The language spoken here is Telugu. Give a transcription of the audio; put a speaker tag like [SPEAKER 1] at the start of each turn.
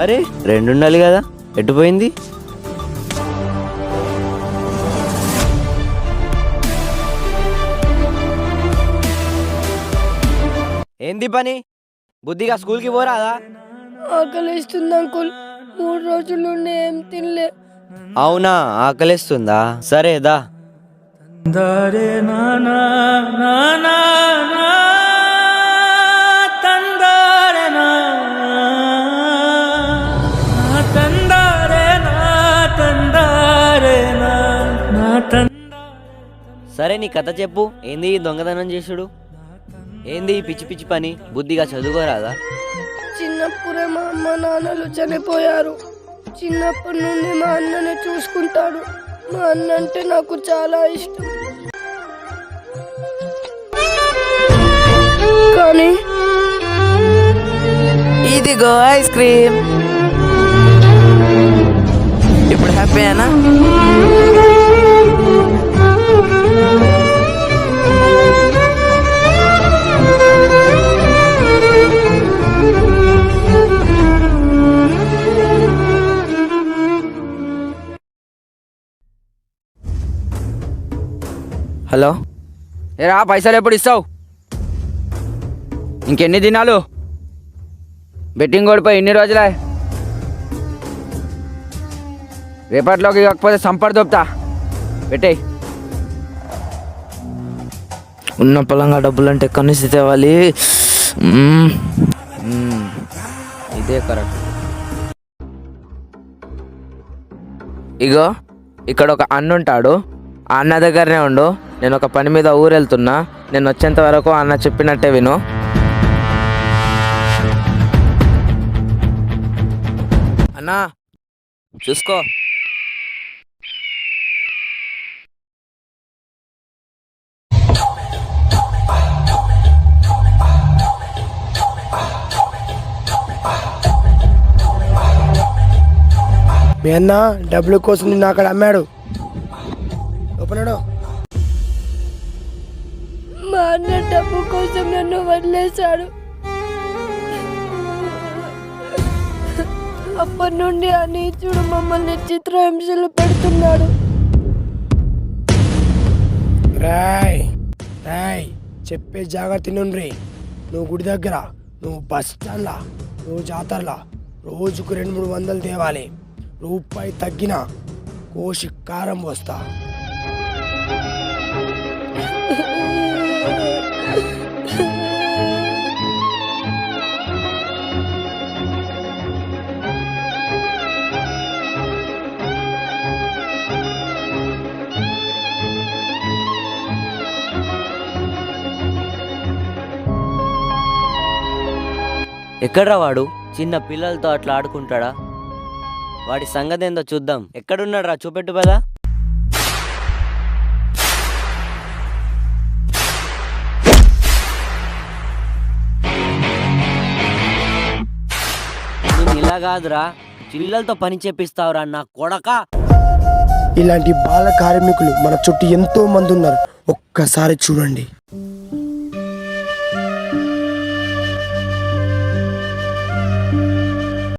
[SPEAKER 1] అరే రెండు ఉండాలి కదా, ఎట్టుపోయింది? ఏంది పని? బుద్ధిగా స్కూల్కి పోరాదా?
[SPEAKER 2] ఆకలిస్తుంది అంకుల్, 3 రోజుల నుండి ఏం తినలే.
[SPEAKER 1] అవునా, ఆకలిస్తుందా? సరేదా. సరే నీ కథ చెప్పు. ఏంది ఈ దొంగతనం చేసుడు? ఏంది ఈ పిచ్చి పిచ్చి పని? బుద్ధిగా చదువుకోరాదా?
[SPEAKER 2] చిన్నప్పుడే మా అమ్మ నాన్నలు చనిపోయారు. చిన్నప్పటి నుండి మా అన్నని చూసుకుంటాడు. మా అన్న అంటే నాకు చాలా ఇష్టం. కానీ
[SPEAKER 3] ఇదిగో ఐస్ క్రీమ్. ఇప్పుడు హ్యాపీయేనా? హలో, ఏరా పైసలు ఎప్పుడు ఇస్తావు? ఇంకెన్ని దినాలు? బెట్టింగ్ ఓడిపోయి ఎన్ని రోజులే? రేపట్లోకి కాకపోతే సంపర్ దొప్తా. పెట్టేయి. ఉన్న పొలంగా డబ్బులు అంటే ఎక్కడి నుంచి తేవాలి? ఇదే కరెక్ట్. ఇగో ఇక్కడ ఒక అన్న ఉంటాడు. ఆ అన్న దగ్గరనే ఉండు. నేను ఒక పని మీద ఊరు వెళ్తున్నా. నేను వచ్చేంత వరకు అన్న చెప్పినట్టే విను. అన్నా చూసుకో.
[SPEAKER 4] మీ అన్న డబ్బుల కోసం నిన్ను అక్కడ అమ్మాడు. ఓపెనాడు.
[SPEAKER 2] మా అన్న డబ్బు కోసం నన్ను వదిలేశాడు. అప్పటి నుండి ఆ నీచుడు మమ్మల్ని చిత్రహింసలు పెడుతున్నాడు.
[SPEAKER 4] రాయ్ రాయ్ చెప్పే జాగ్రత్త నుండి. నువ్వు గుడి దగ్గర, నువ్వు బస్ స్టాండ్లా, నువ్వు జాతరలా రోజుకు 200-300 తేవాలి. రూపాయి తగ్గిన కోసి కారం వస్తా.
[SPEAKER 1] ఎక్కడ్రా వాడు? చిన్న పిల్లలతో అట్లా ఆడుకుంటాడా? వాడి సంగతి ఏందో చూద్దాం. ఎక్కడున్నాడు రా? చూపెట్టు పదా. నేను ఇలా కాదురా, పిల్లలతో పని చేపిస్తావురా నా కొడక.
[SPEAKER 4] ఇలాంటి బాల కార్మికులు మన చుట్టూ ఎంతో మంది ఉన్నారు. ఒక్కసారి చూడండి.